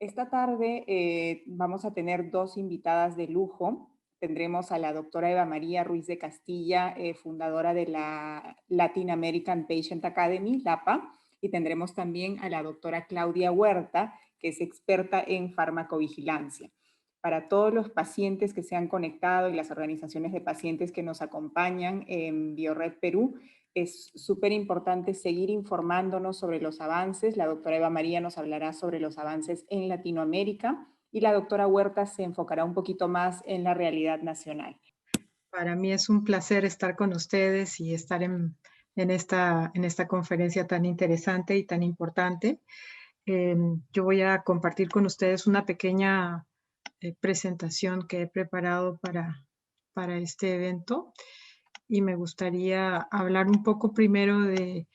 Esta tarde vamos a tener dos invitadas de lujo. Tendremos a la doctora Eva María Ruiz de Castilla, fundadora de la Latin American Patient Academy, LAPA, y tendremos también a la doctora Claudia Huerta, que es experta en farmacovigilancia. Para todos los pacientes que se han conectado y las organizaciones de pacientes que nos acompañan en Biored Perú, es súper importante seguir informándonos sobre los avances. La doctora Eva María nos hablará sobre los avances en Latinoamérica y la doctora Huerta se enfocará un poquito más en la realidad nacional. Para mí es un placer estar con ustedes y estar en esta conferencia tan interesante y tan importante. Yo voy a compartir con ustedes una pequeña presentación que he preparado para este evento y me gustaría hablar un poco primero de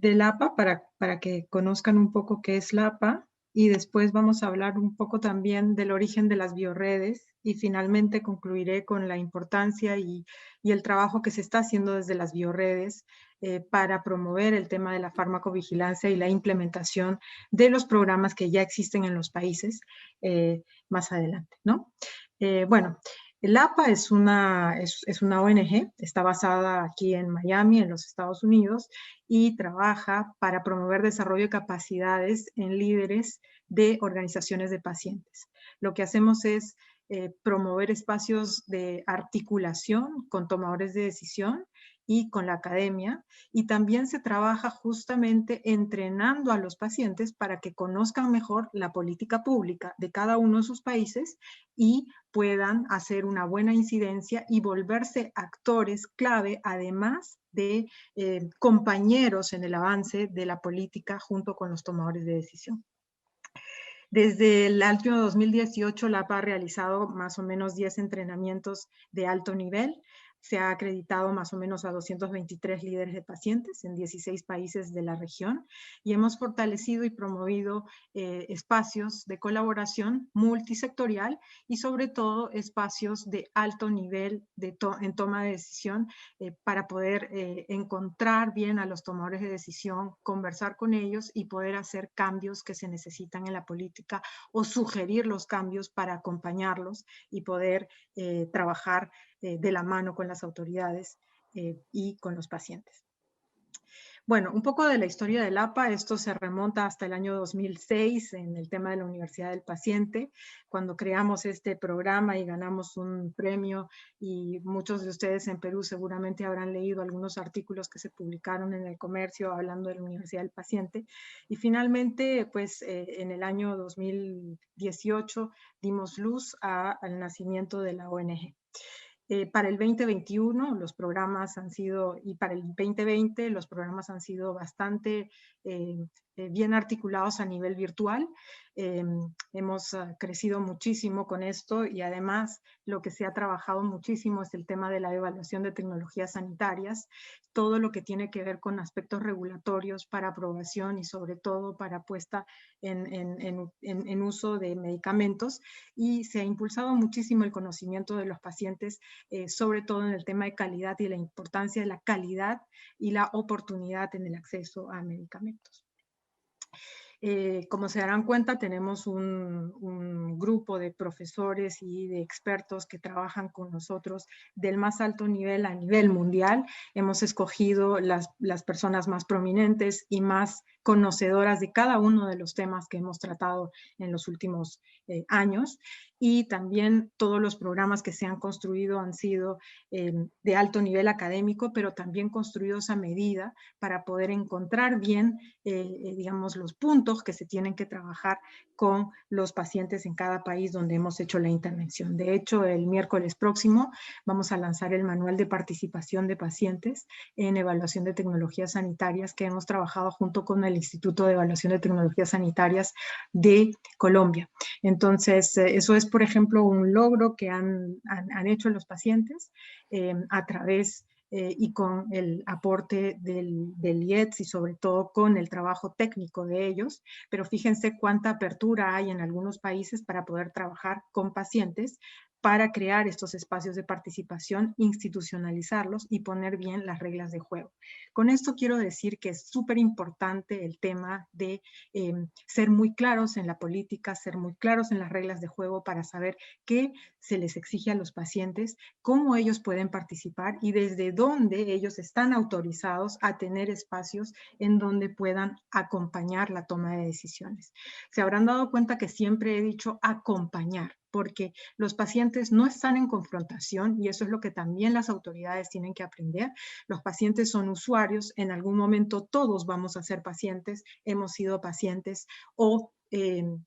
LAPA para que conozcan un poco qué es LAPA y después vamos a hablar un poco también del origen de las bioredes y finalmente concluiré con la importancia y el trabajo que se está haciendo desde las bioredes para promover el tema de la farmacovigilancia y la implementación de los programas que ya existen en los países más adelante, ¿no? Bueno, el APA es una ONG, está basada aquí en Miami, en los Estados Unidos, y trabaja para promover desarrollo de capacidades en líderes de organizaciones de pacientes. Lo que hacemos es promover espacios de articulación con tomadores de decisión y con la academia, y también se trabaja justamente entrenando a los pacientes para que conozcan mejor la política pública de cada uno de sus países y puedan hacer una buena incidencia y volverse actores clave, además de compañeros en el avance de la política junto con los tomadores de decisión. Desde el año 2018, la APA ha realizado más o menos 10 entrenamientos de alto nivel. Se ha acreditado más o menos a 223 líderes de pacientes en 16 países de la región y hemos fortalecido y promovido espacios de colaboración multisectorial y sobre todo espacios de alto nivel en toma de decisión para poder encontrar bien a los tomadores de decisión, conversar con ellos y poder hacer cambios que se necesitan en la política o sugerir los cambios para acompañarlos y poder trabajar de la mano con las autoridades y con los pacientes. Bueno, un poco de la historia del APA. Esto se remonta hasta el año 2006 en el tema de la Universidad del Paciente, cuando creamos este programa y ganamos un premio, y muchos de ustedes en Perú seguramente habrán leído algunos artículos que se publicaron en El Comercio hablando de la Universidad del Paciente. Y finalmente, pues en el año 2018 dimos luz al nacimiento de la ONG. Para el 2021 los programas han sido, y para el 2020 los programas han sido bastante bien articulados a nivel virtual. Hemos crecido muchísimo con esto y además lo que se ha trabajado muchísimo es el tema de la evaluación de tecnologías sanitarias, todo lo que tiene que ver con aspectos regulatorios para aprobación y sobre todo para puesta en uso de medicamentos, y se ha impulsado muchísimo el conocimiento de los pacientes sobre todo en el tema de calidad y la importancia de la calidad y la oportunidad en el acceso a medicamentos. Como se darán cuenta, tenemos un grupo de profesores y de expertos que trabajan con nosotros del más alto nivel a nivel mundial. Hemos escogido las personas más prominentes y más conocedoras de cada uno de los temas que hemos tratado en los últimos años, y también todos los programas que se han construido han sido de alto nivel académico, pero también construidos a medida para poder encontrar bien, digamos, los puntos que se tienen que trabajar con los pacientes en cada país donde hemos hecho la intervención. De hecho, el miércoles próximo vamos a lanzar el manual de participación de pacientes en evaluación de tecnologías sanitarias que hemos trabajado junto con el Instituto de Evaluación de Tecnologías Sanitarias de Colombia. Entonces, eso es, por ejemplo, un logro que han hecho los pacientes a través y con el aporte del IETS y sobre todo con el trabajo técnico de ellos. Pero fíjense cuánta apertura hay en algunos países para poder trabajar con pacientes para crear estos espacios de participación, institucionalizarlos y poner bien las reglas de juego. Con esto quiero decir que es súper importante el tema de ser muy claros en la política, ser muy claros en las reglas de juego para saber qué se les exige a los pacientes, cómo ellos pueden participar y desde dónde ellos están autorizados a tener espacios en donde puedan acompañar la toma de decisiones. Se habrán dado cuenta que siempre he dicho acompañar, porque los pacientes no están en confrontación y eso es lo que también las autoridades tienen que aprender. Los pacientes son usuarios, en algún momento todos vamos a ser pacientes, hemos sido pacientes o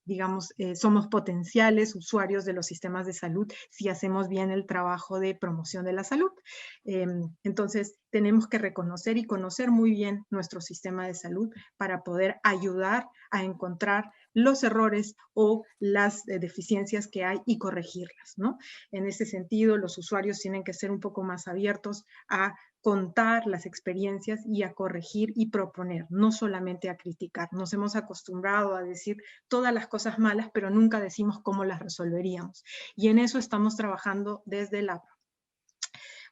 digamos, somos potenciales usuarios de los sistemas de salud si hacemos bien el trabajo de promoción de la salud. Entonces, tenemos que reconocer y conocer muy bien nuestro sistema de salud para poder ayudar a encontrar los errores o las deficiencias que hay y corregirlas, ¿no? En ese sentido, los usuarios tienen que ser un poco más abiertos a contar las experiencias y a corregir y proponer, no solamente a criticar. Nos hemos acostumbrado a decir todas las cosas malas, pero nunca decimos cómo las resolveríamos. Y en eso estamos trabajando desde la...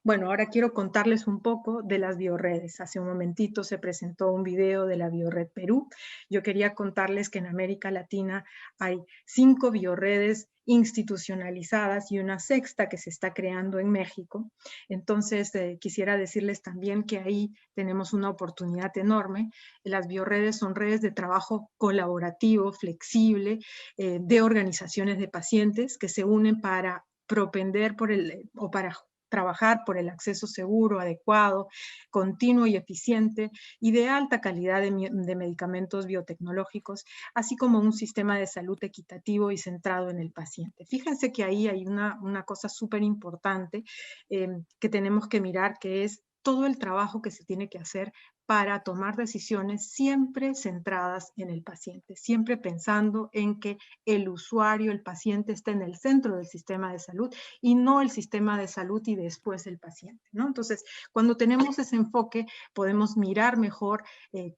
Bueno, ahora quiero contarles un poco de las bioredes. Hace un momentito se presentó un video de la Biored Perú. Yo quería contarles que en América Latina hay 5 bioredes institucionalizadas y una sexta que se está creando en México. Entonces, quisiera decirles también que ahí tenemos una oportunidad enorme. Las bioredes son redes de trabajo colaborativo, flexible, de organizaciones de pacientes que se unen para propender por o para trabajar por el acceso seguro, adecuado, continuo y eficiente y de alta calidad de medicamentos biotecnológicos, así como un sistema de salud equitativo y centrado en el paciente. Fíjense que ahí hay una cosa súper importante que tenemos que mirar, que es todo el trabajo que se tiene que hacer para tomar decisiones siempre centradas en el paciente, siempre pensando en que el usuario, el paciente, esté en el centro del sistema de salud y no el sistema de salud y después el paciente, ¿no? Entonces, cuando tenemos ese enfoque, podemos mirar mejor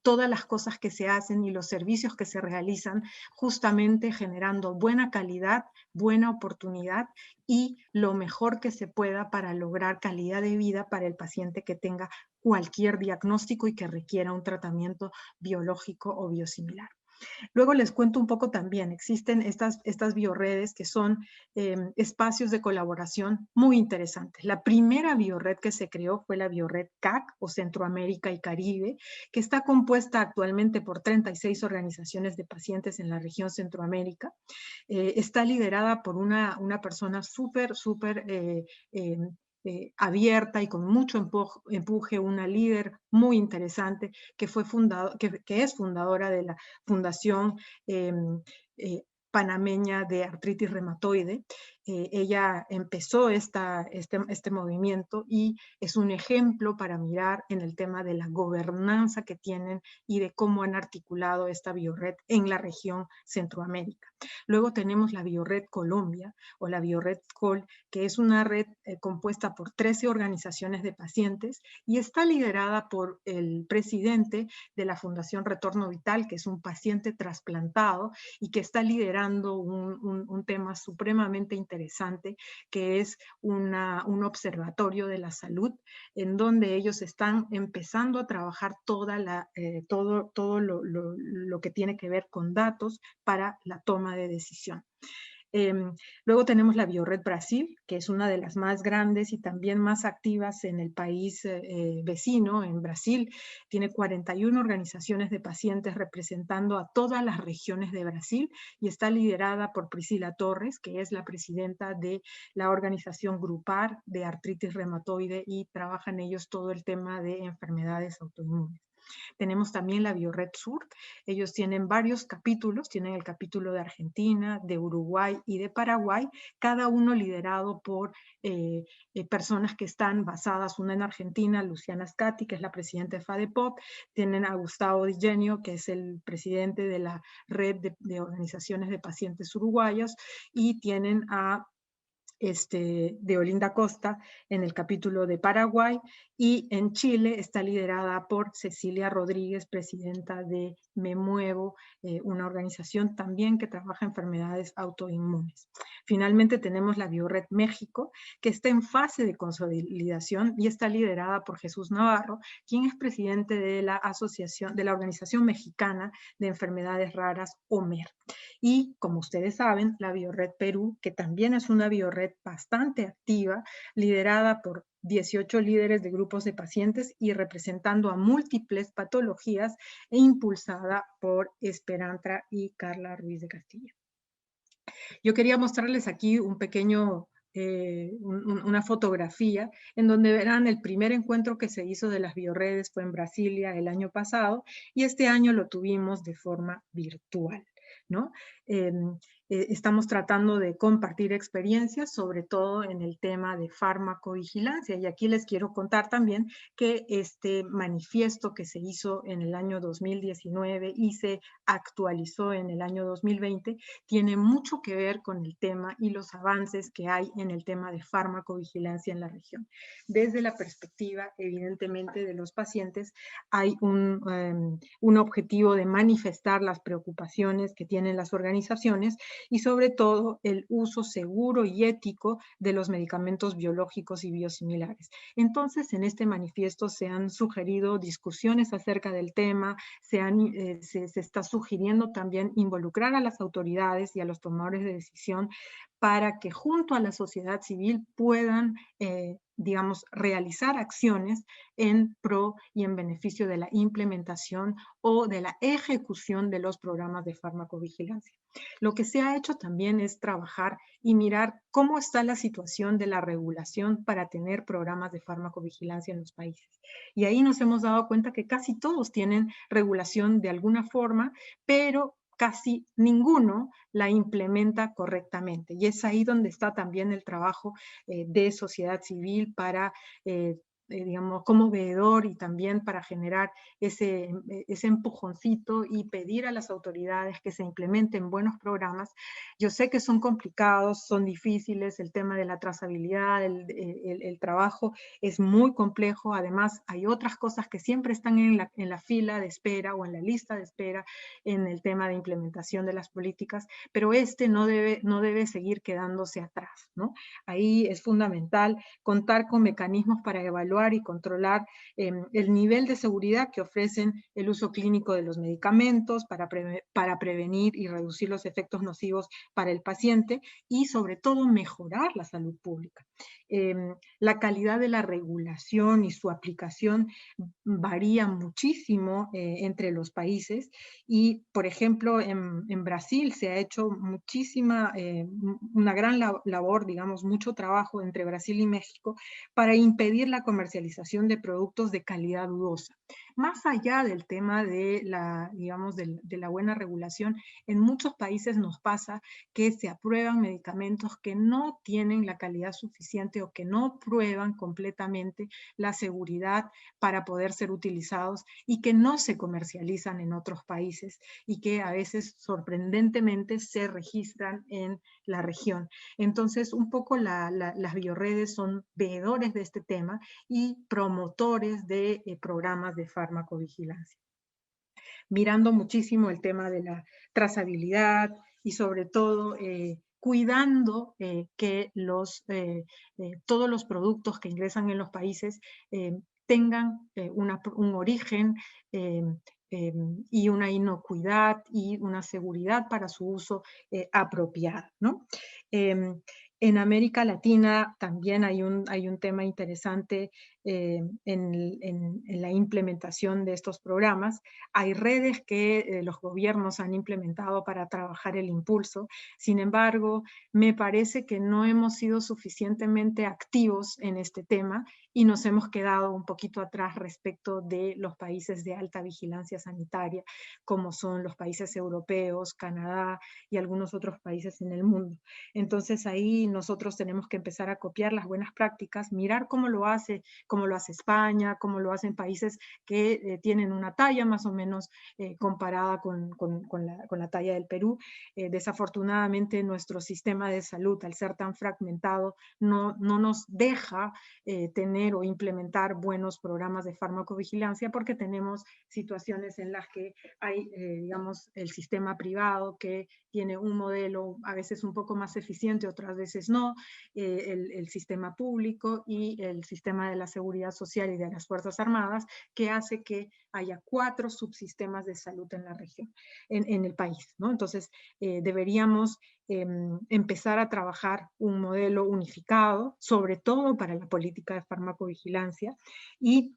todas las cosas que se hacen y los servicios que se realizan, justamente generando buena calidad, buena oportunidad y lo mejor que se pueda para lograr calidad de vida para el paciente que tenga cualquier diagnóstico y que requiera un tratamiento biológico o biosimilar. Luego les cuento un poco también, existen estas bioredes que son espacios de colaboración muy interesantes. La primera biored que se creó fue la biored CAC o Centroamérica y Caribe, que está compuesta actualmente por 36 organizaciones de pacientes en la región Centroamérica. Está liderada por una persona súper abierta y con mucho empuje, una líder muy interesante que es fundadora de la Fundación Panameña de Artritis Reumatoide. Ella empezó este movimiento y es un ejemplo para mirar en el tema de la gobernanza que tienen y de cómo han articulado esta biored en la región Centroamérica. Luego tenemos la Biored Colombia o la Biored Col, que es una red compuesta por 13 organizaciones de pacientes y está liderada por el presidente de la Fundación Retorno Vital, que es un paciente trasplantado y que está liderando un tema supremamente interesante, que es un observatorio de la salud, en donde ellos están empezando a trabajar todo lo que tiene que ver con datos para la toma de decisión. Luego tenemos la Biored Brasil, que es una de las más grandes y también más activas en el país vecino, en Brasil. Tiene 41 organizaciones de pacientes representando a todas las regiones de Brasil y está liderada por Priscila Torres, que es la presidenta de la organización Grupar de artritis reumatoide y trabaja en ellos todo el tema de enfermedades autoinmunes. Tenemos también la Biored Sur. Ellos tienen varios capítulos, tienen el capítulo de Argentina, de Uruguay y de Paraguay, cada uno liderado por personas que están basadas, una en Argentina, Luciana Scatti, que es la presidenta de FADEPOP, tienen a Gustavo Di Genio, que es el presidente de la red de organizaciones de pacientes uruguayos, y tienen a de Olinda Costa en el capítulo de Paraguay, y en Chile está liderada por Cecilia Rodríguez, presidenta de Me Muevo, una organización también que trabaja enfermedades autoinmunes. Finalmente tenemos la Biored México, que está en fase de consolidación y está liderada por Jesús Navarro, quien es presidente de la Organización Mexicana de Enfermedades Raras, OMER. Y como ustedes saben, la Biored Perú, que también es una biored bastante activa, liderada por 18 líderes de grupos de pacientes y representando a múltiples patologías, e impulsada por Esperantra y Carla Ruiz de Castilla. Yo quería mostrarles aquí un pequeño, una fotografía en donde verán el primer encuentro que se hizo de las bioredes fue en Brasilia el año pasado, y este año lo tuvimos de forma virtual, ¿no? Estamos tratando de compartir experiencias, sobre todo en el tema de farmacovigilancia. Y aquí les quiero contar también que este manifiesto que se hizo en el año 2019 y se actualizó en el año 2020 tiene mucho que ver con el tema y los avances que hay en el tema de farmacovigilancia en la región. Desde la perspectiva, evidentemente, de los pacientes, hay un objetivo de manifestar las preocupaciones que tienen las organizaciones y sobre todo el uso seguro y ético de los medicamentos biológicos y biosimilares. Entonces, en este manifiesto se han sugerido discusiones acerca del tema, se está sugiriendo también involucrar a las autoridades y a los tomadores de decisión para que junto a la sociedad civil puedan digamos, realizar acciones en pro y en beneficio de la implementación o de la ejecución de los programas de farmacovigilancia. Lo que se ha hecho también es trabajar y mirar cómo está la situación de la regulación para tener programas de farmacovigilancia en los países. Y ahí nos hemos dado cuenta que casi todos tienen regulación de alguna forma, pero casi ninguno la implementa correctamente. Y es ahí donde está también el trabajo de sociedad civil para digamos, como veedor y también para generar ese empujoncito y pedir a las autoridades que se implementen buenos programas. Yo sé que son complicados, son difíciles, el tema de la trazabilidad, el trabajo es muy complejo, además hay otras cosas que siempre están en la fila de espera o en la lista de espera en el tema de implementación de las políticas, pero no debe seguir quedándose atrás, ¿no? Ahí es fundamental contar con mecanismos para evaluar y controlar el nivel de seguridad que ofrecen el uso clínico de los medicamentos para prevenir y reducir los efectos nocivos para el paciente y sobre todo mejorar la salud pública. La calidad de la regulación y su aplicación varía muchísimo entre los países y, por ejemplo, en Brasil se ha hecho una gran labor, digamos, mucho trabajo entre Brasil y México para impedir la comercialización de productos de calidad dudosa. Más allá del tema de digamos, de la buena regulación, en muchos países nos pasa que se aprueban medicamentos que no tienen la calidad suficiente o que no prueban completamente la seguridad para poder ser utilizados y que no se comercializan en otros países y que a veces sorprendentemente se registran en la región. Entonces, un poco las bioredes son veedores de este tema y promotores de programas de farmacovigilancia. Mirando muchísimo el tema de la trazabilidad y sobre todo cuidando que todos los productos que ingresan en los países tengan un origen y una inocuidad y una seguridad para su uso apropiado, ¿no? En América Latina también hay un tema interesante en la implementación de estos programas. Hay redes que los gobiernos han implementado para trabajar el impulso. Sin embargo, me parece que no hemos sido suficientemente activos en este tema y nos hemos quedado un poquito atrás respecto de los países de alta vigilancia sanitaria, como son los países europeos, Canadá y algunos otros países en el mundo. Entonces ahí nosotros tenemos que empezar a copiar las buenas prácticas, mirar cómo lo hace España, cómo lo hacen países que tienen una talla más o menos comparada con la talla del Perú. Desafortunadamente nuestro sistema de salud, al ser tan fragmentado, no nos deja tener o implementar buenos programas de farmacovigilancia, porque tenemos situaciones en las que hay, digamos, el sistema privado que tiene un modelo a veces un poco más eficiente, otras veces no, el sistema público y el sistema de la seguridad social y de las Fuerzas Armadas, que hace que haya 4 subsistemas de salud en la región, en el país, ¿no? Entonces, deberíamos empezar a trabajar un modelo unificado, sobre todo para la política de farmacovigilancia, y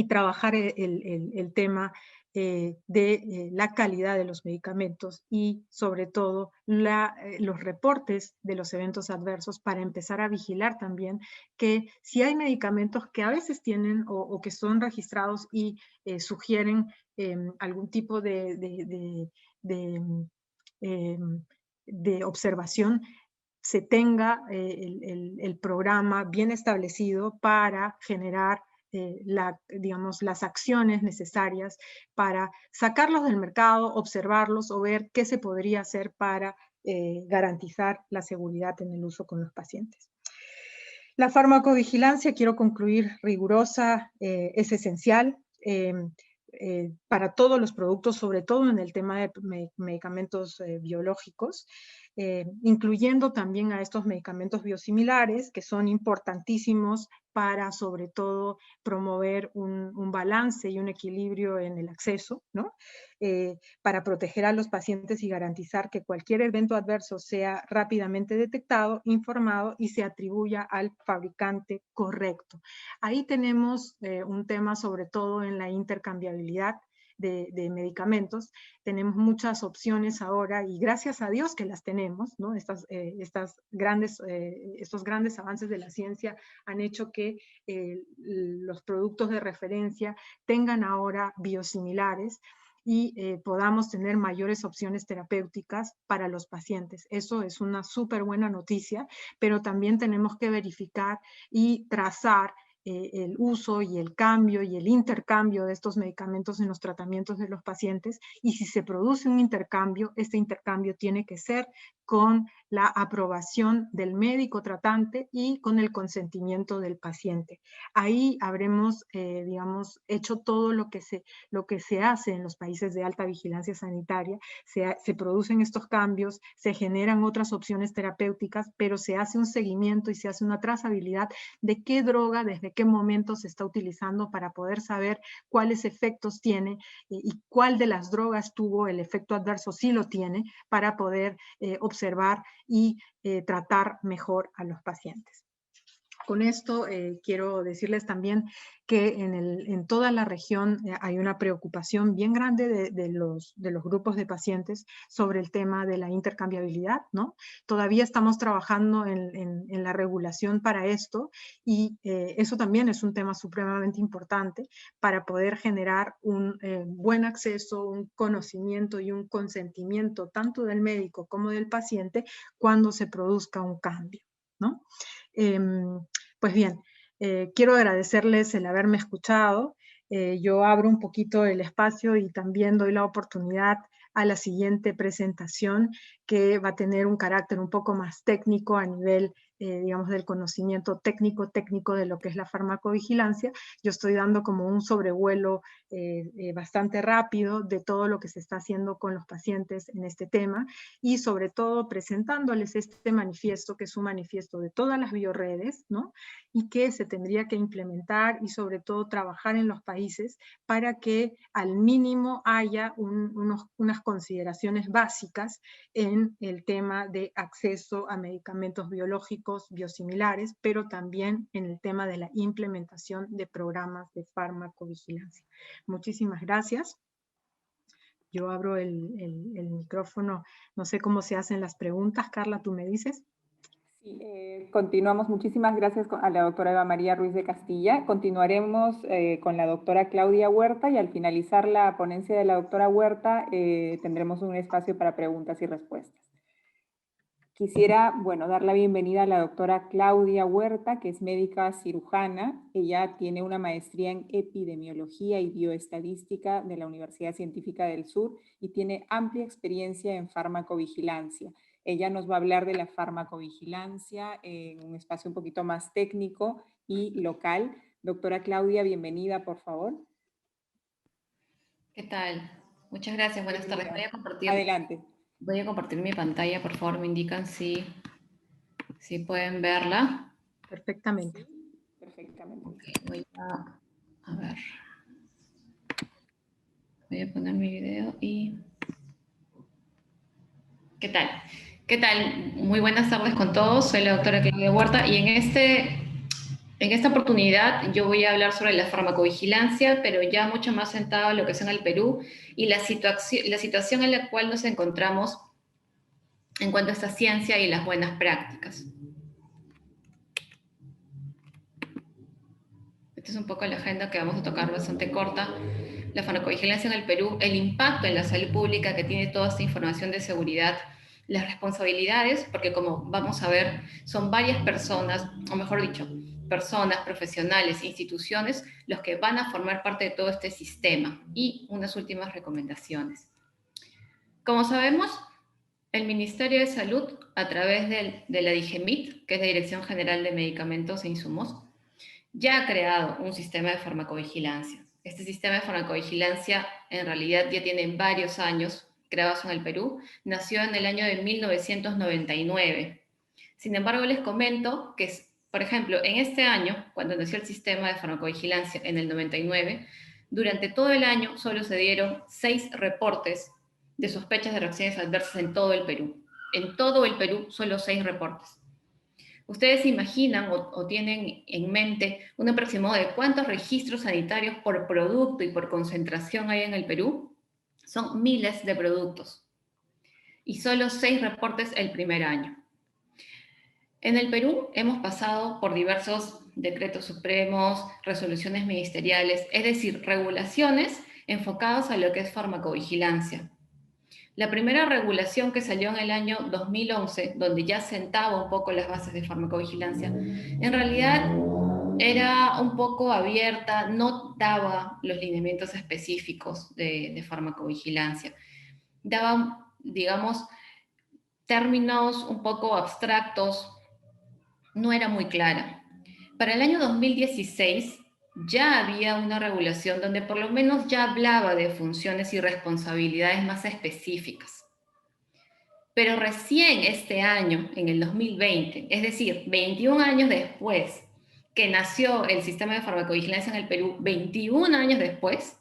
trabajar el tema de la calidad de los medicamentos y sobre todo los reportes de los eventos adversos, para empezar a vigilar también que si hay medicamentos que a veces tienen o que son registrados y sugieren algún tipo eh, de observación, se tenga el programa bien establecido para generar digamos, las acciones necesarias para sacarlos del mercado, observarlos o ver qué se podría hacer para garantizar la seguridad en el uso con los pacientes. La farmacovigilancia, quiero concluir, rigurosa, es esencial para todos los productos, sobre todo en el tema de medicamentos biológicos, incluyendo también a estos medicamentos biosimilares, que son importantísimos para, sobre todo, promover un balance y un equilibrio en el acceso, ¿no? Para proteger a los pacientes y garantizar que cualquier evento adverso sea rápidamente detectado, informado y se atribuya al fabricante correcto. Ahí tenemos un tema sobre todo en la intercambiabilidad de medicamentos. Tenemos muchas opciones ahora y gracias a Dios que las tenemos, ¿no? Estos grandes avances de la ciencia han hecho que los productos de referencia tengan ahora biosimilares y podamos tener mayores opciones terapéuticas para los pacientes. Eso es una súper buena noticia, pero también tenemos que verificar y trazar el uso y el cambio y el intercambio de estos medicamentos en los tratamientos de los pacientes, y si se produce un intercambio, este intercambio tiene que ser con la aprobación del médico tratante y con el consentimiento del paciente. Ahí habremos, digamos, hecho todo lo que se hace en los países de alta vigilancia sanitaria. Se producen estos cambios, se generan otras opciones terapéuticas, pero se hace un seguimiento y se hace una trazabilidad de qué droga, desde qué momento se está utilizando, para poder saber cuáles efectos tiene y cuál de las drogas tuvo el efecto adverso, si lo tiene, para poder observar y tratar mejor a los pacientes. Con esto quiero decirles también que en toda la región hay una preocupación bien grande de los grupos de pacientes sobre el tema de la intercambiabilidad, ¿no? Todavía estamos trabajando en la regulación para esto, y eso también es un tema supremamente importante para poder generar un buen acceso, un conocimiento y un consentimiento tanto del médico como del paciente cuando se produzca un cambio, ¿no? Pues bien, quiero agradecerles el haberme escuchado. Yo abro un poquito el espacio y también doy la oportunidad a la siguiente presentación, que va a tener un carácter un poco más técnico a nivel, digamos, del conocimiento técnico de lo que es la farmacovigilancia. Yo estoy dando como un sobrevuelo bastante rápido de todo lo que se está haciendo con los pacientes en este tema, y sobre todo presentándoles este manifiesto, que es un manifiesto de todas las bioredes, ¿no? Y que se tendría que implementar y sobre todo trabajar en los países para que al mínimo haya unas consideraciones básicas en el tema de acceso a medicamentos biológicos biosimilares, pero también en el tema de la implementación de programas de farmacovigilancia. Muchísimas gracias. Yo abro el micrófono. No sé cómo se hacen las preguntas. Carla, ¿tú me dices? Sí, continuamos. Muchísimas gracias a la doctora Eva María Ruiz de Castilla. Continuaremos con la doctora Claudia Huerta, y al finalizar la ponencia de la doctora Huerta tendremos un espacio para preguntas y respuestas. Quisiera, bueno, dar la bienvenida a la doctora Claudia Huerta, que es médica cirujana. Ella tiene una maestría en epidemiología y bioestadística de la Universidad Científica del Sur y tiene amplia experiencia en farmacovigilancia. Ella nos va a hablar de la farmacovigilancia en un espacio un poquito más técnico y local. Doctora Claudia, bienvenida, por favor. ¿Qué tal? Muchas gracias, buenas tardes. Adelante. Voy a compartir mi pantalla, por favor, me indican si pueden verla. Perfectamente. Perfectamente. Okay, voy a ver. Voy a poner mi video y... ¿Qué tal? ¿Qué tal? Muy buenas tardes con todos. Soy la doctora Claudia Huerta y en esta oportunidad yo voy a hablar sobre la farmacovigilancia, pero ya mucho más centrado en lo que es en el Perú y la situación en la cual nos encontramos en cuanto a esta ciencia y las buenas prácticas. Esta es un poco la agenda que vamos a tocar, bastante corta. La farmacovigilancia en el Perú, el impacto en la salud pública que tiene toda esta información de seguridad, las responsabilidades, porque como vamos a ver, son varias personas, o mejor dicho, personas, profesionales, instituciones, los que van a formar parte de todo este sistema. Y unas últimas recomendaciones. Como sabemos, el Ministerio de Salud, a través de la DIGEMIT, que es la Dirección General de Medicamentos e Insumos, ya ha creado un sistema de farmacovigilancia. Este sistema de farmacovigilancia en realidad ya tiene varios años creados en el Perú. Nació en el año de 1999. Sin embargo, les comento que, por ejemplo, en este año, cuando nació el sistema de farmacovigilancia en el 99, durante todo el año solo se dieron 6 reportes de sospechas de reacciones adversas en todo el Perú. En todo el Perú, solo 6 reportes. ¿Ustedes se imaginan o tienen en mente un aproximado de cuántos registros sanitarios por producto y por concentración hay en el Perú? Son miles de productos. Y solo 6 reportes el primer año. En el Perú hemos pasado por diversos decretos supremos, resoluciones ministeriales, es decir, regulaciones enfocadas a lo que es farmacovigilancia. La primera regulación que salió en el año 2011, donde ya sentaba un poco las bases de farmacovigilancia, en realidad era un poco abierta, no daba los lineamientos específicos de farmacovigilancia. Daba, digamos, términos un poco abstractos, no era muy clara. Para el año 2016 ya había una regulación donde por lo menos ya hablaba de funciones y responsabilidades más específicas. Pero recién este año, en el 2020, es decir, 21 años después que nació el sistema de farmacovigilancia en el Perú, 21 años después,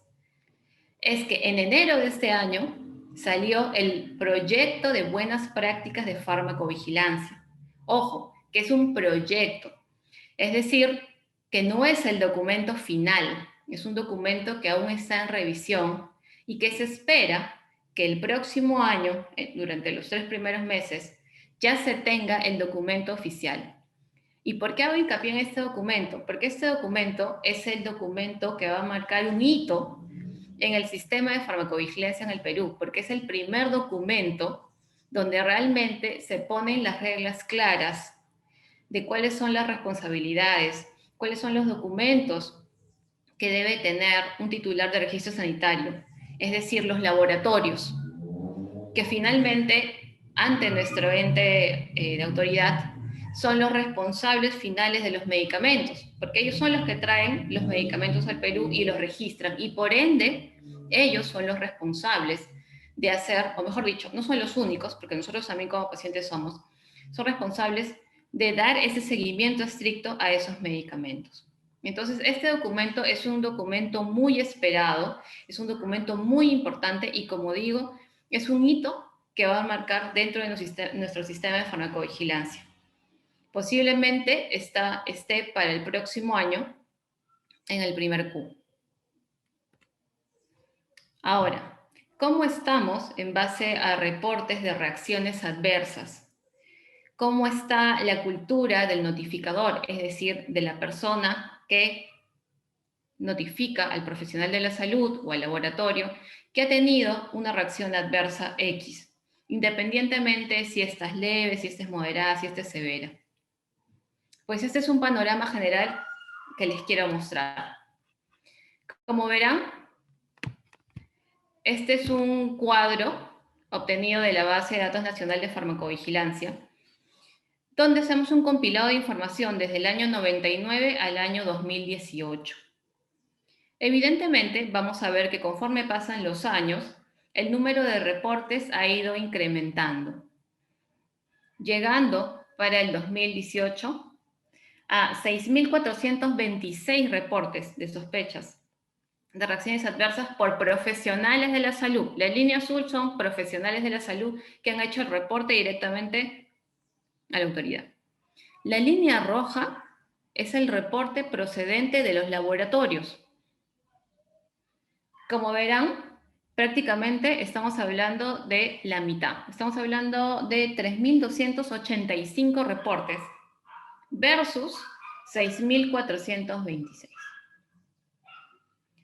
es que en enero de este año salió el proyecto de buenas prácticas de farmacovigilancia. Ojo, que es un proyecto. Es decir, que no es el documento final, es un documento que aún está en revisión y que se espera que el próximo año, durante los 3 primeros meses, ya se tenga el documento oficial. ¿Y por qué hago hincapié en este documento? Porque este documento es el documento que va a marcar un hito en el sistema de farmacovigilancia en el Perú, porque es el primer documento donde realmente se ponen las reglas claras de cuáles son las responsabilidades, cuáles son los documentos que debe tener un titular de registro sanitario, es decir, los laboratorios, que finalmente, ante nuestro ente de autoridad, son los responsables finales de los medicamentos, porque ellos son los que traen los medicamentos al Perú y los registran, y por ende, ellos son los responsables de hacer, o mejor dicho, no son los únicos, porque nosotros también como pacientes son responsables de dar ese seguimiento estricto a esos medicamentos. Entonces, este documento es un documento muy esperado, es un documento muy importante y, como digo, es un hito que va a marcar dentro de nuestro sistema de farmacovigilancia. Posiblemente esté para el próximo año en el primer Q. Ahora, ¿cómo estamos en base a reportes de reacciones adversas? ¿Cómo está la cultura del notificador, es decir, de la persona que notifica al profesional de la salud o al laboratorio que ha tenido una reacción adversa X? independientemente si esta es leve, si esta es moderada, si esta es severa. Pues este es un panorama general que les quiero mostrar. Como verán, este es un cuadro obtenido de la Base de Datos Nacional de Farmacovigilancia, donde hacemos un compilado de información desde el año 99 al año 2018. Evidentemente, vamos a ver que conforme pasan los años, el número de reportes ha ido incrementando, llegando para el 2018 a 6.426 reportes de sospechas de reacciones adversas por profesionales de la salud. La línea azul son profesionales de la salud que han hecho el reporte directamente a la autoridad. La línea roja es el reporte procedente de los laboratorios. Como verán, prácticamente estamos hablando de la mitad. Estamos hablando de 3.285 reportes versus 6.426.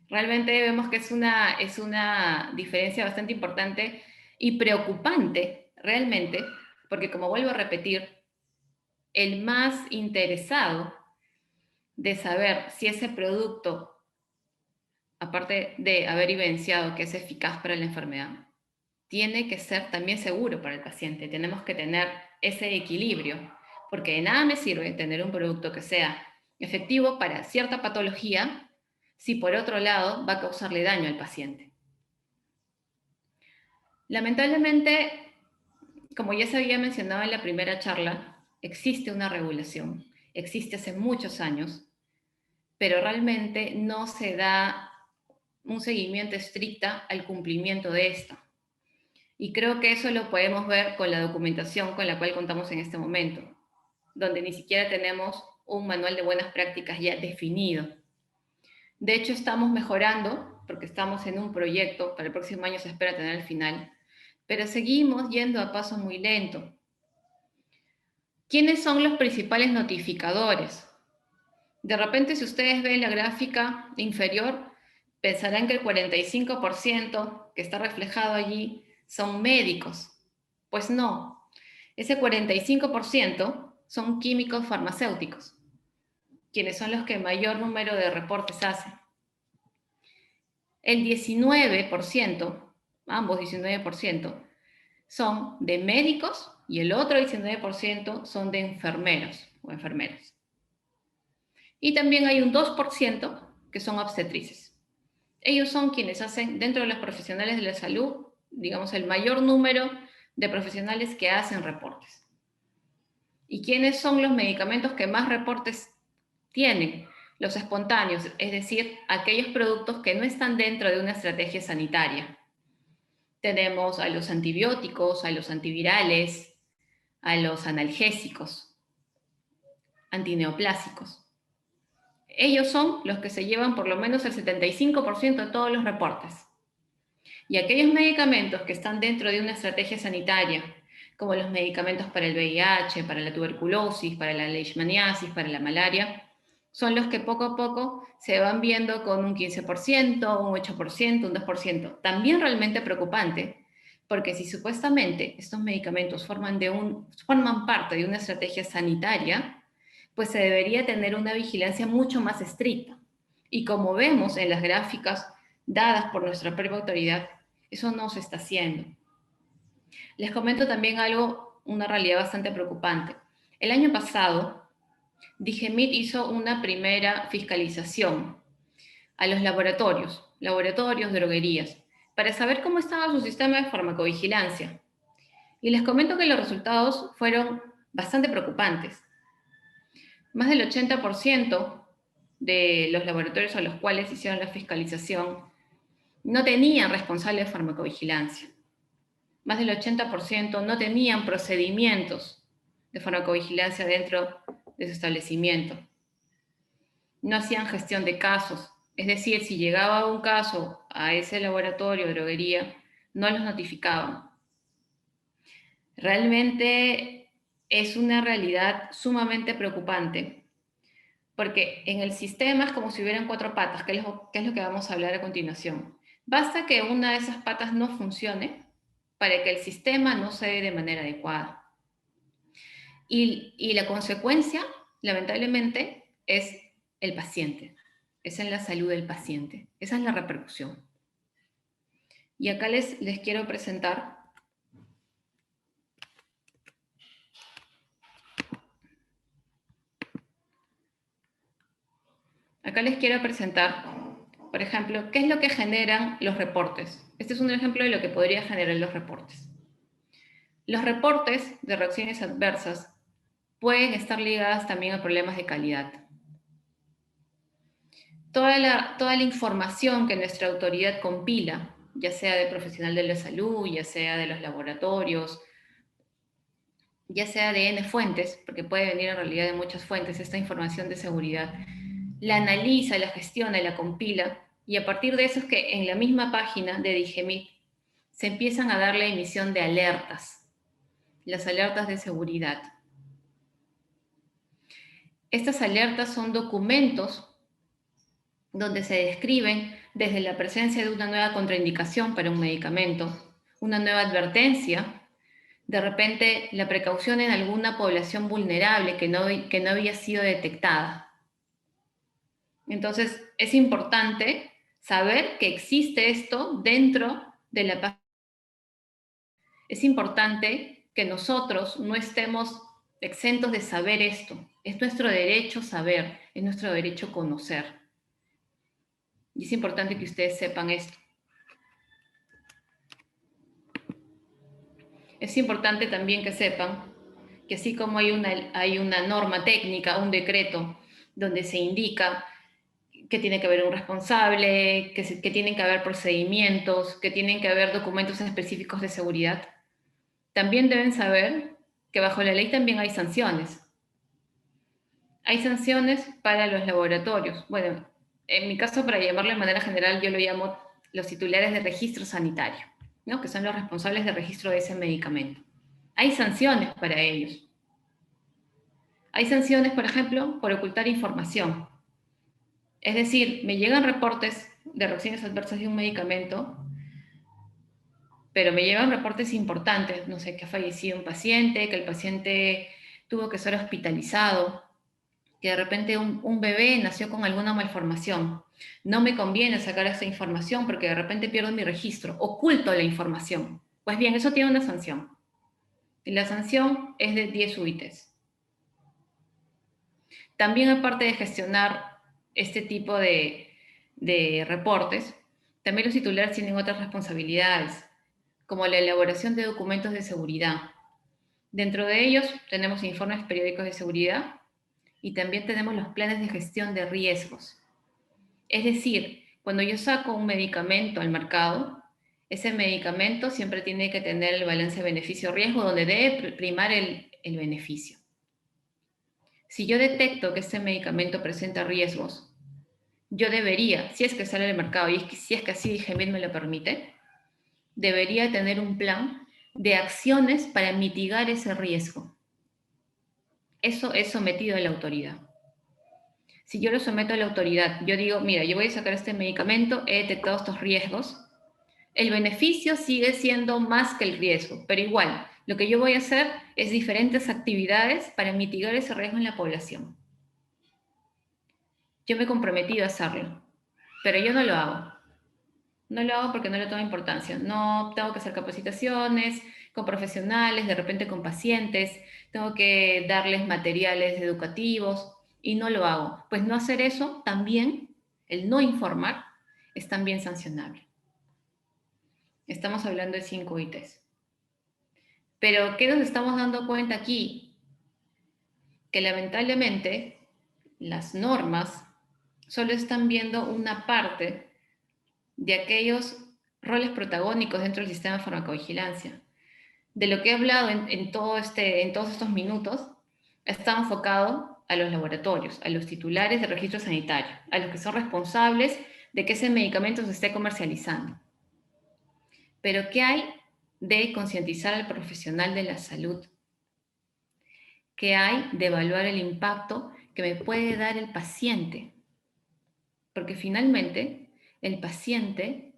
Realmente vemos que es una diferencia bastante importante y preocupante, realmente, porque como vuelvo a repetir, el más interesado de saber si ese producto, aparte de haber evidenciado que es eficaz para la enfermedad, tiene que ser también seguro para el paciente. Tenemos que tener ese equilibrio, porque de nada me sirve tener un producto que sea efectivo para cierta patología si por otro lado va a causarle daño al paciente. Lamentablemente, como ya se había mencionado en la primera charla, existe una regulación, existe hace muchos años, pero realmente no se da un seguimiento estricto al cumplimiento de esta. Y creo que eso lo podemos ver con la documentación con la cual contamos en este momento, donde ni siquiera tenemos un manual de buenas prácticas ya definido. De hecho, estamos mejorando, porque estamos en un proyecto, para el próximo año se espera tener el final, pero seguimos yendo a paso muy lento. ¿Quiénes son los principales notificadores? De repente, si ustedes ven la gráfica inferior, pensarán que el 45% que está reflejado allí son médicos. Pues no, ese 45% son químicos farmacéuticos, quienes son los que mayor número de reportes hacen. El 19%, ambos 19%, son de médicos y el otro 19% son de enfermeros o enfermeras. Y también hay un 2% que son obstetrices. Ellos son quienes hacen, dentro de los profesionales de la salud, digamos, el mayor número de profesionales que hacen reportes. ¿Y quiénes son los medicamentos que más reportes tienen? Los espontáneos, es decir, aquellos productos que no están dentro de una estrategia sanitaria. Tenemos a los antibióticos, a los antivirales, a los analgésicos, antineoplásicos. Ellos son los que se llevan por lo menos el 75% de todos los reportes. Y aquellos medicamentos que están dentro de una estrategia sanitaria, como los medicamentos para el VIH, para la tuberculosis, para la leishmaniasis, para la malaria, son los que poco a poco se van viendo con un 15%, un 8%, un 2%. También realmente preocupante, porque si supuestamente estos medicamentos forman parte de una estrategia sanitaria, pues se debería tener una vigilancia mucho más estricta. Y como vemos en las gráficas dadas por nuestra propia autoridad, eso no se está haciendo. Les comento también algo, una realidad bastante preocupante. El año pasado, DIGEMIT hizo una primera fiscalización a los laboratorios, droguerías, para saber cómo estaba su sistema de farmacovigilancia. Y les comento que los resultados fueron bastante preocupantes. Más del 80% de los laboratorios a los cuales hicieron la fiscalización no tenían responsable de farmacovigilancia. Más del 80% no tenían procedimientos de farmacovigilancia dentro de su establecimiento. No hacían gestión de casos. Es decir, si llegaba un caso a ese laboratorio o droguería, no los notificaban. Realmente es una realidad sumamente preocupante, porque en el sistema es como si hubieran 4 patas, que es lo que vamos a hablar a continuación. Basta que una de esas patas no funcione para que el sistema no se dé de manera adecuada. Y la consecuencia, lamentablemente, es el paciente. Es en la salud del paciente. Esa es la repercusión. Y acá les quiero presentar por ejemplo, qué es lo que generan los reportes. Este es un ejemplo de lo que podría generar los reportes. Los reportes de reacciones adversas pueden estar ligadas también a problemas de calidad. Toda la información que nuestra autoridad compila, ya sea de profesional de la salud, ya sea de los laboratorios, ya sea de N fuentes, porque puede venir en realidad de muchas fuentes, esta información de seguridad, la analiza, la gestiona, la compila, y a partir de eso es que en la misma página de DIGEMIT se empiezan a dar la emisión de alertas, las alertas de seguridad. Estas alertas son documentos donde se describen desde la presencia de una nueva contraindicación para un medicamento, una nueva advertencia, de repente la precaución en alguna población vulnerable que no había sido detectada. Entonces, es importante saber que existe esto dentro de la página. Es importante que nosotros no estemos exentos de saber esto. Es nuestro derecho saber, es nuestro derecho conocer. Y es importante que ustedes sepan esto. Es importante también que sepan que así como hay una norma técnica, un decreto, donde se indica que tiene que haber un responsable, que tienen que haber procedimientos, que tienen que haber documentos específicos de seguridad, también deben saber que bajo la ley también hay sanciones. Hay sanciones para los laboratorios. Bueno, en mi caso, para llamarlo de manera general, yo lo llamo los titulares de registro sanitario, ¿no? Que son los responsables de registro de ese medicamento. Hay sanciones para ellos. Hay sanciones, por ejemplo, por ocultar información. Es decir, me llegan reportes de reacciones adversas de un medicamento, pero me llegan reportes importantes, no sé, que ha fallecido un paciente, que el paciente tuvo que ser hospitalizado, que de repente un bebé nació con alguna malformación. No me conviene sacar esa información porque de repente pierdo mi registro, oculto la información. Pues bien, eso tiene una sanción. Y la sanción es de 10 UITs. También, aparte de gestionar este tipo de reportes, también los titulares tienen otras responsabilidades, como la elaboración de documentos de seguridad. Dentro de ellos tenemos informes periódicos de seguridad y también tenemos los planes de gestión de riesgos. Es decir, cuando yo saco un medicamento al mercado, ese medicamento siempre tiene que tener el balance beneficio-riesgo, donde debe primar el beneficio. Si yo detecto que este medicamento presenta riesgos, yo debería, si es que sale al mercado y si es que así DIGEMIT me lo permite, debería tener un plan de acciones para mitigar ese riesgo. Eso es sometido a la autoridad. Si yo lo someto a la autoridad, yo digo, mira, yo voy a sacar este medicamento, he detectado estos riesgos, el beneficio sigue siendo más que el riesgo, pero igual, lo que yo voy a hacer es diferentes actividades para mitigar ese riesgo en la población. Yo me he comprometido a hacerlo, pero yo no lo hago. No lo hago porque no le tomo importancia. No tengo que hacer capacitaciones con profesionales, de repente con pacientes, tengo que darles materiales educativos y no lo hago. Pues no hacer eso también, el no informar, es también sancionable. Estamos hablando de 5 ITs. Pero, ¿qué nos estamos dando cuenta aquí? Que lamentablemente las normas solo están viendo una parte de aquellos roles protagónicos dentro del sistema de farmacovigilancia. De lo que he hablado en todos estos minutos, está enfocado a los laboratorios, a los titulares de registro sanitario, a los que son responsables de que ese medicamento se esté comercializando. Pero ¿qué hay de concientizar al profesional de la salud? ¿Qué hay de evaluar el impacto que me puede dar el paciente? Porque finalmente el paciente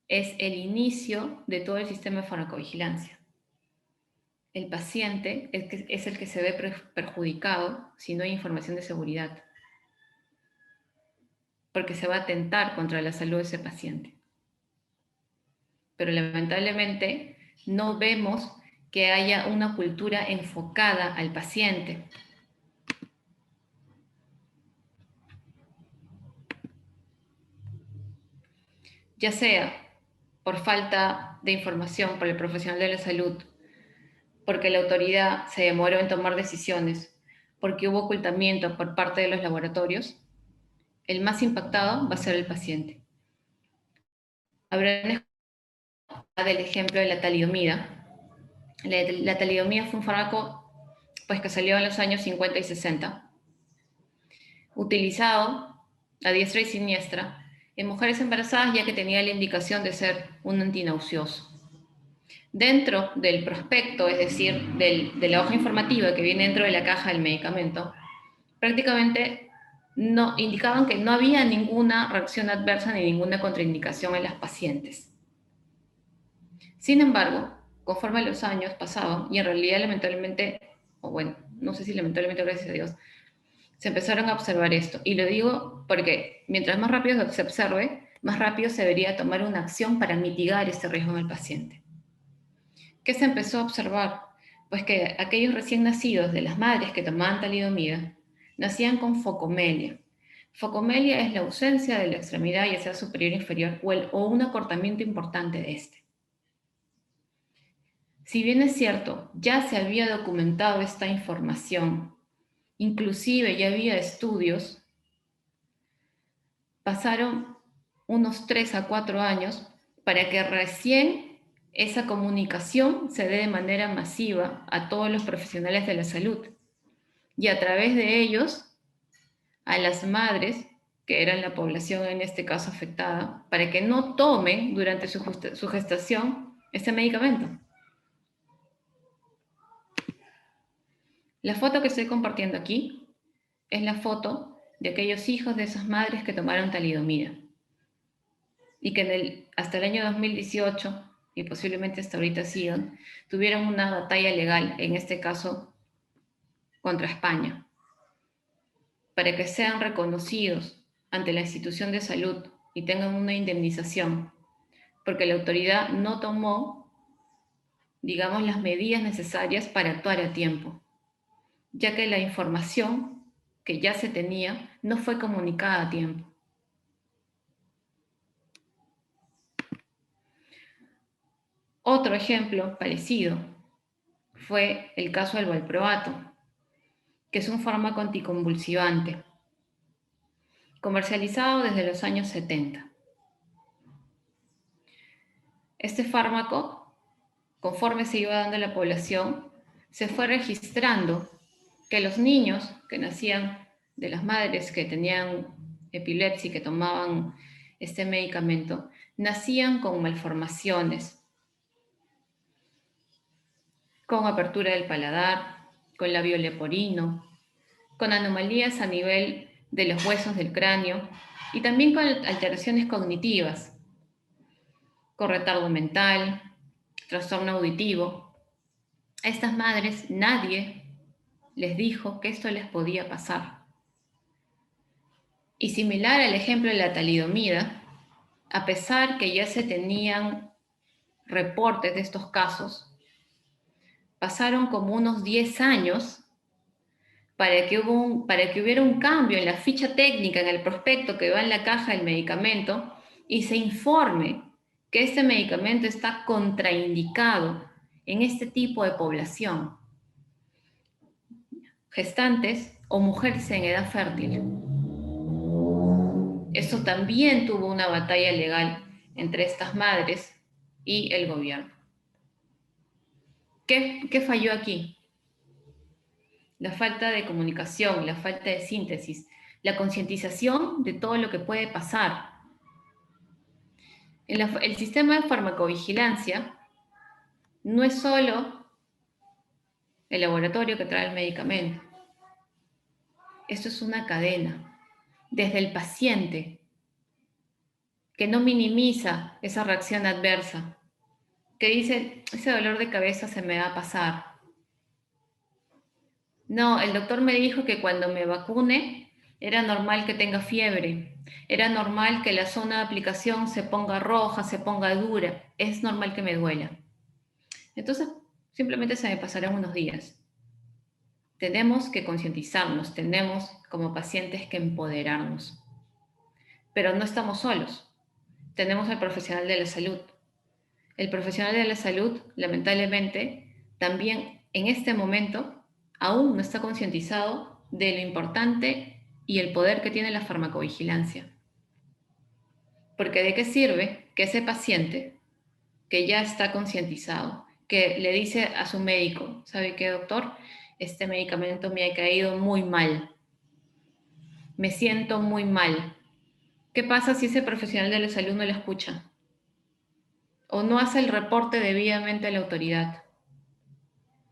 es el inicio de todo el sistema de farmacovigilancia. El paciente es el que se ve perjudicado si no hay información de seguridad, porque se va a atentar contra la salud de ese paciente. Pero lamentablemente no vemos que haya una cultura enfocada al paciente. Ya sea por falta de información por el profesional de la salud, porque la autoridad se demoró en tomar decisiones, porque hubo ocultamiento por parte de los laboratorios, el más impactado va a ser el paciente. Habrán escuchado del ejemplo de la talidomida. La talidomida fue un fármaco pues, que salió en los años 50 y 60, utilizado a diestra y siniestra en mujeres embarazadas ya que tenía la indicación de ser un antinauseoso. Dentro del prospecto, es decir, de la hoja informativa que viene dentro de la caja del medicamento, prácticamente no, indicaban que no había ninguna reacción adversa ni ninguna contraindicación en las pacientes. Sin embargo, conforme los años pasaban, y en realidad lamentablemente, o bueno, no sé si lamentablemente, gracias a Dios, se empezaron a observar esto. Y lo digo porque mientras más rápido se observe, más rápido se debería tomar una acción para mitigar este riesgo en el paciente. ¿Qué se empezó a observar? Pues que aquellos recién nacidos de las madres que tomaban talidomida nacían con focomelia. Focomelia es la ausencia de la extremidad, ya sea superior o inferior, o un acortamiento importante de este. Si bien es cierto, ya se había documentado esta información, inclusive ya había estudios, pasaron unos 3 a 4 años para que recién esa comunicación se dé de manera masiva a todos los profesionales de la salud y a través de ellos a las madres, que eran la población en este caso afectada, para que no tomen durante su gestación este medicamento. La foto que estoy compartiendo aquí es la foto de aquellos hijos de esas madres que tomaron talidomida y que hasta el año 2018, y posiblemente hasta ahorita sigan, tuvieron una batalla legal, en este caso contra España, para que sean reconocidos ante la institución de salud y tengan una indemnización, porque la autoridad no tomó, digamos, las medidas necesarias para actuar a tiempo, ya que la información que ya se tenía no fue comunicada a tiempo. Otro ejemplo parecido fue el caso del valproato, que es un fármaco anticonvulsivante, comercializado desde los años 70. Este fármaco, conforme se iba dando a la población, se fue registrando que los niños que nacían de las madres que tenían epilepsia y que tomaban este medicamento, nacían con malformaciones, con apertura del paladar, con labio leporino, con anomalías a nivel de los huesos del cráneo y también con alteraciones cognitivas, con retardo mental, trastorno auditivo. A estas madres nadie les dijo que esto les podía pasar. Y similar al ejemplo de la talidomida, a pesar que ya se tenían reportes de estos casos, pasaron como unos 10 años para que hubiera un cambio en la ficha técnica, en el prospecto que va en la caja del medicamento, y se informe que este medicamento está contraindicado en este tipo de población, gestantes o mujeres en edad fértil. Esto también tuvo una batalla legal entre estas madres y el gobierno. ¿Qué falló aquí? La falta de comunicación, la falta de síntesis, la concientización de todo lo que puede pasar. El sistema de farmacovigilancia no es solo el laboratorio que trae el medicamento. Esto es una cadena, desde el paciente que no minimiza esa reacción adversa, que dice, ese dolor de cabeza se me va a pasar. No, el doctor me dijo que cuando me vacune era normal que tenga fiebre, era normal que la zona de aplicación se ponga roja, se ponga dura, es normal que me duela. Entonces, simplemente se me pasarán unos días. Tenemos que concientizarnos, tenemos como pacientes que empoderarnos. Pero no estamos solos. Tenemos al profesional de la salud. El profesional de la salud, lamentablemente, también en este momento aún no está concientizado de lo importante y el poder que tiene la farmacovigilancia. Porque ¿de qué sirve que ese paciente que ya está concientizado, que le dice a su médico, ¿sabe qué, doctor? Este medicamento me ha caído muy mal. Me siento muy mal. ¿Qué pasa si ese profesional de la salud no lo escucha? O no hace el reporte debidamente a la autoridad.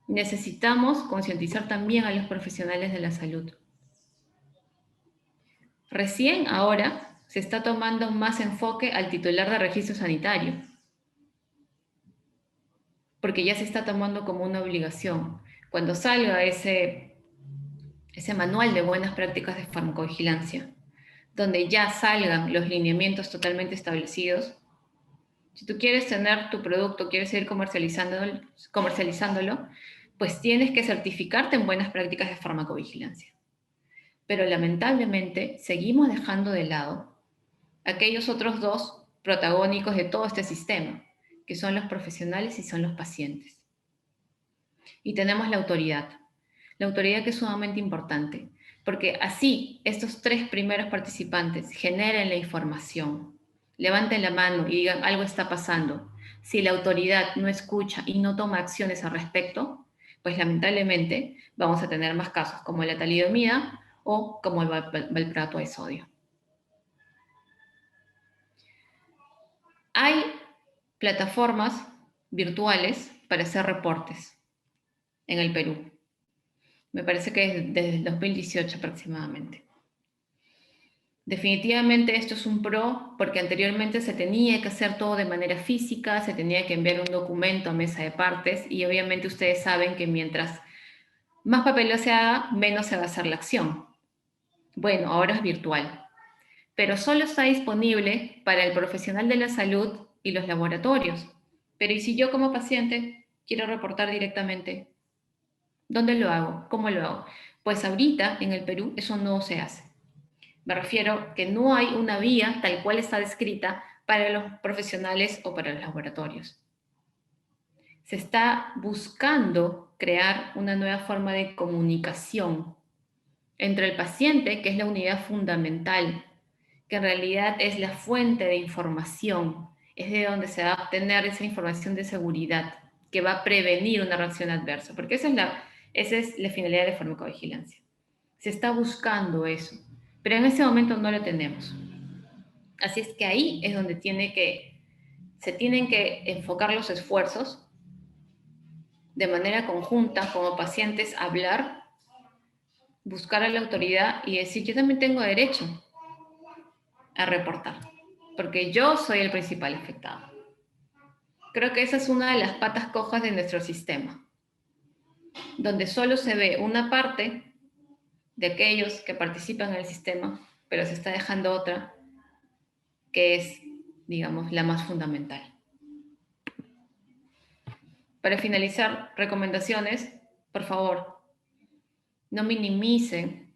Necesitamos concientizar también a los profesionales de la salud. Recién ahora se está tomando más enfoque al titular de registro sanitario, porque ya se está tomando como una obligación. Cuando salga ese manual de buenas prácticas de farmacovigilancia, donde ya salgan los lineamientos totalmente establecidos, si tú quieres tener tu producto, quieres seguir comercializándolo, pues tienes que certificarte en buenas prácticas de farmacovigilancia. Pero lamentablemente seguimos dejando de lado aquellos otros dos protagónicos de todo este sistema, que son los profesionales y son los pacientes. Y tenemos la autoridad que es sumamente importante, porque así estos tres primeros participantes generen la información, levanten la mano y digan algo está pasando. Si la autoridad no escucha y no toma acciones al respecto, pues lamentablemente vamos a tener más casos como la talidomida o como el valproato de sodio. Hay plataformas virtuales para hacer reportes en el Perú. Me parece que es desde el 2018 aproximadamente. Definitivamente esto es un pro porque anteriormente se tenía que hacer todo de manera física, se tenía que enviar un documento a mesa de partes y obviamente ustedes saben que mientras más papeleo se haga, menos se va a hacer la acción. Bueno, ahora es virtual, pero solo está disponible para el profesional de la salud y los laboratorios. Pero ¿y si yo como paciente quiero reportar directamente? ¿Dónde lo hago? ¿Cómo lo hago? Pues ahorita en el Perú eso no se hace. Me refiero que no hay una vía tal cual está descrita para los profesionales o para los laboratorios. Se está buscando crear una nueva forma de comunicación entre el paciente, que es la unidad fundamental, que en realidad es la fuente de información, es de donde se va a obtener esa información de seguridad que va a prevenir una reacción adversa, porque esa es la finalidad de farmacovigilancia. Se está buscando eso, pero en ese momento no lo tenemos. Así es que ahí es donde se tienen que enfocar los esfuerzos de manera conjunta como pacientes, hablar, buscar a la autoridad y decir, yo también tengo derecho a reportar, porque yo soy el principal afectado. Creo que esa es una de las patas cojas de nuestro sistema, donde solo se ve una parte de aquellos que participan en el sistema, pero se está dejando otra que es, digamos, la más fundamental. Para finalizar, recomendaciones, por favor, no minimicen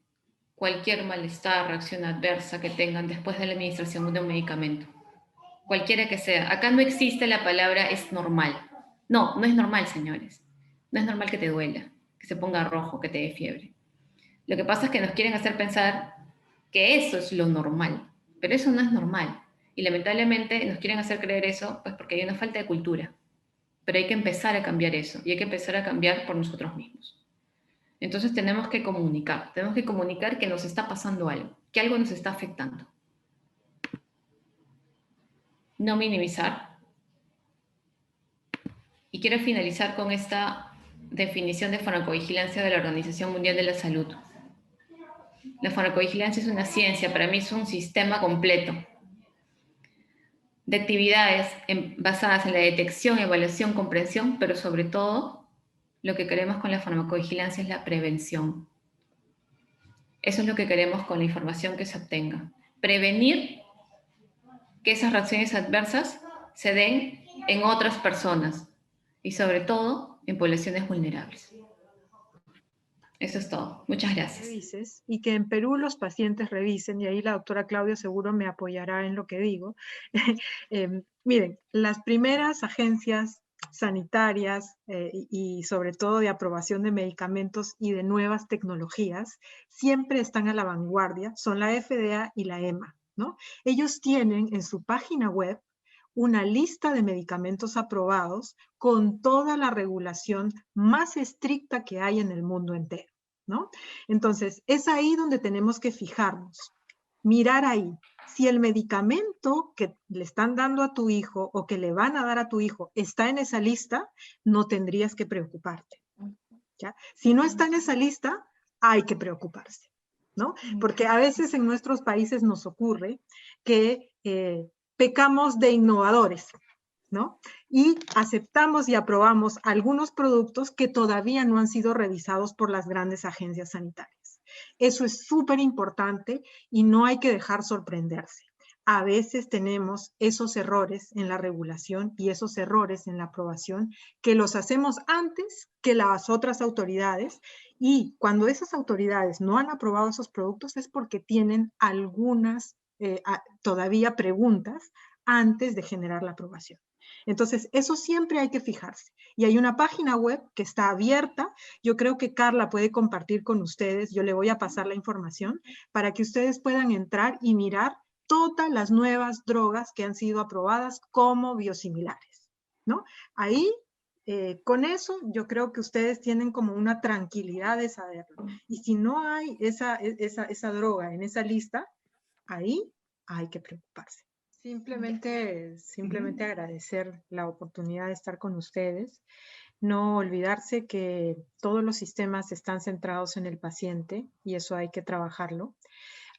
cualquier malestar, reacción adversa que tengan después de la administración de un medicamento, cualquiera que sea. Acá no existe la palabra es normal. No, no es normal, señores. No es normal que te duela, que se ponga rojo, que te dé fiebre. Lo que pasa es que nos quieren hacer pensar que eso es lo normal, pero eso no es normal. Y lamentablemente nos quieren hacer creer eso, pues porque hay una falta de cultura. Pero hay que empezar a cambiar eso, y hay que empezar a cambiar por nosotros mismos. Entonces tenemos que comunicar que nos está pasando algo, que algo nos está afectando. No minimizar. Y quiero finalizar con esta definición de farmacovigilancia de la Organización Mundial de la Salud. La farmacovigilancia es una ciencia, para mí es un sistema completo, de actividades basadas en la detección, evaluación, comprensión, pero sobre todo lo que queremos con la farmacovigilancia es la prevención. Eso es lo que queremos con la información que se obtenga. Prevenir que esas reacciones adversas se den en otras personas y sobre todo en poblaciones vulnerables. Eso es todo. Muchas gracias. Y que en Perú los pacientes revisen, y ahí la doctora Claudia seguro me apoyará en lo que digo. Miren, las primeras agencias sanitarias y sobre todo de aprobación de medicamentos y de nuevas tecnologías siempre están a la vanguardia, son la FDA y la EMA, ¿no? Ellos tienen en su página web una lista de medicamentos aprobados con toda la regulación más estricta que hay en el mundo entero, ¿no? Entonces, es ahí donde tenemos que fijarnos, mirar ahí. Si el medicamento que le están dando a tu hijo o que le van a dar a tu hijo está en esa lista, no tendrías que preocuparte, ¿ya? Si no está en esa lista, hay que preocuparse, ¿no? Porque a veces en nuestros países nos ocurre que pecamos de innovadores, ¿no? Y aceptamos y aprobamos algunos productos que todavía no han sido revisados por las grandes agencias sanitarias. Eso es súper importante y no hay que dejar sorprenderse. A veces tenemos esos errores en la regulación y esos errores en la aprobación que los hacemos antes que las otras autoridades, y cuando esas autoridades no han aprobado esos productos es porque tienen algunas todavía preguntas antes de generar la aprobación. Entonces, eso siempre hay que fijarse. Y hay una página web que está abierta. Yo creo que Carla puede compartir con ustedes. Yo le voy a pasar la información para que ustedes puedan entrar y mirar todas las nuevas drogas que han sido aprobadas como biosimilares, ¿no? Ahí, con eso, yo creo que ustedes tienen como una tranquilidad de saberlo. Y si no hay esa droga en esa lista, ahí hay que preocuparse. Simplemente agradecer la oportunidad de estar con ustedes. No olvidarse que todos los sistemas están centrados en el paciente y eso hay que trabajarlo.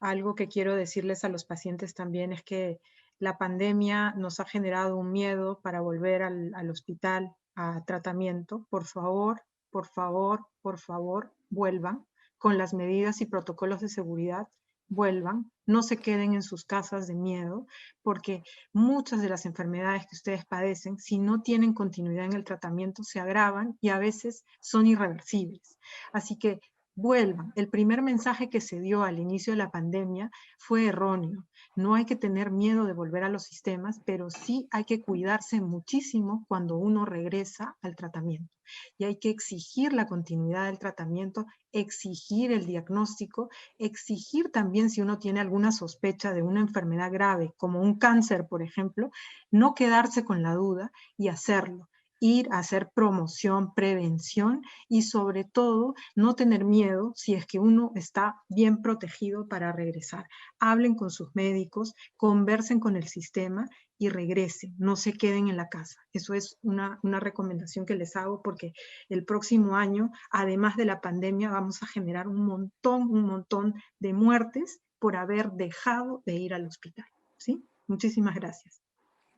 Algo que quiero decirles a los pacientes también es que la pandemia nos ha generado un miedo para volver al hospital a tratamiento. Por favor, por favor, por favor, vuelvan con las medidas y protocolos de seguridad. Vuelvan, no se queden en sus casas de miedo, porque muchas de las enfermedades que ustedes padecen, si no tienen continuidad en el tratamiento, se agravan y a veces son irreversibles. Así que vuelvan. El primer mensaje que se dio al inicio de la pandemia fue erróneo. No hay que tener miedo de volver a los sistemas, pero sí hay que cuidarse muchísimo cuando uno regresa al tratamiento. Y hay que exigir la continuidad del tratamiento, exigir el diagnóstico, exigir también si uno tiene alguna sospecha de una enfermedad grave, como un cáncer, por ejemplo, no quedarse con la duda y hacerlo. Ir a hacer promoción, prevención y sobre todo no tener miedo si es que uno está bien protegido para regresar. Hablen con sus médicos, conversen con el sistema y regresen, no se queden en la casa. Eso es una recomendación que les hago porque el próximo año, además de la pandemia, vamos a generar un montón de muertes por haber dejado de ir al hospital. ¿Sí? Muchísimas gracias.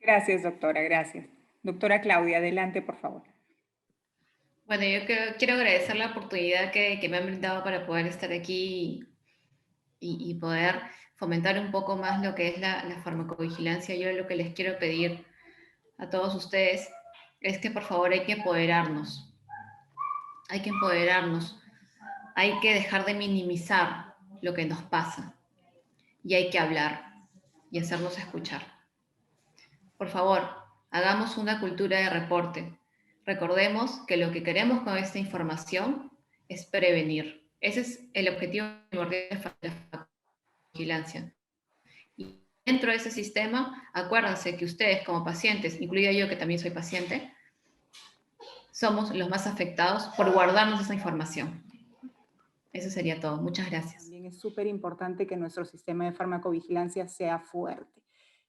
Gracias, doctora, gracias. Doctora Claudia, adelante, por favor. Bueno, yo quiero agradecer la oportunidad que me han brindado para poder estar aquí y poder fomentar un poco más lo que es la farmacovigilancia. Yo lo que les quiero pedir a todos ustedes es que por favor hay que empoderarnos. Hay que empoderarnos. Hay que dejar de minimizar lo que nos pasa. Y hay que hablar y hacernos escuchar. Por favor, hagamos una cultura de reporte. Recordemos que lo que queremos con esta información es prevenir. Ese es el objetivo primordial de la vigilancia. Y dentro de ese sistema, acuérdense que ustedes como pacientes, incluida yo que también soy paciente, somos los más afectados por guardarnos esa información. Eso sería todo. Muchas gracias. También es súper importante que nuestro sistema de farmacovigilancia sea fuerte.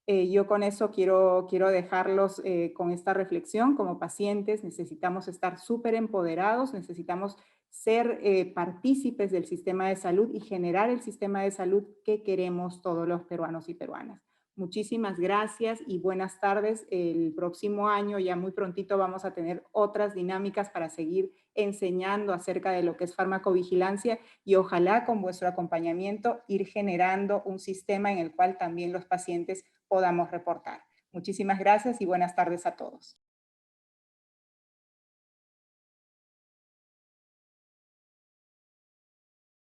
Yo con eso quiero dejarlos con esta reflexión. Como pacientes necesitamos estar súper empoderados, necesitamos ser partícipes del sistema de salud y generar el sistema de salud que queremos todos los peruanos y peruanas. Muchísimas gracias y buenas tardes. El próximo año, ya muy prontito, vamos a tener otras dinámicas para seguir enseñando acerca de lo que es farmacovigilancia y ojalá con vuestro acompañamiento ir generando un sistema en el cual también los pacientes podamos reportar. Muchísimas gracias y buenas tardes a todos.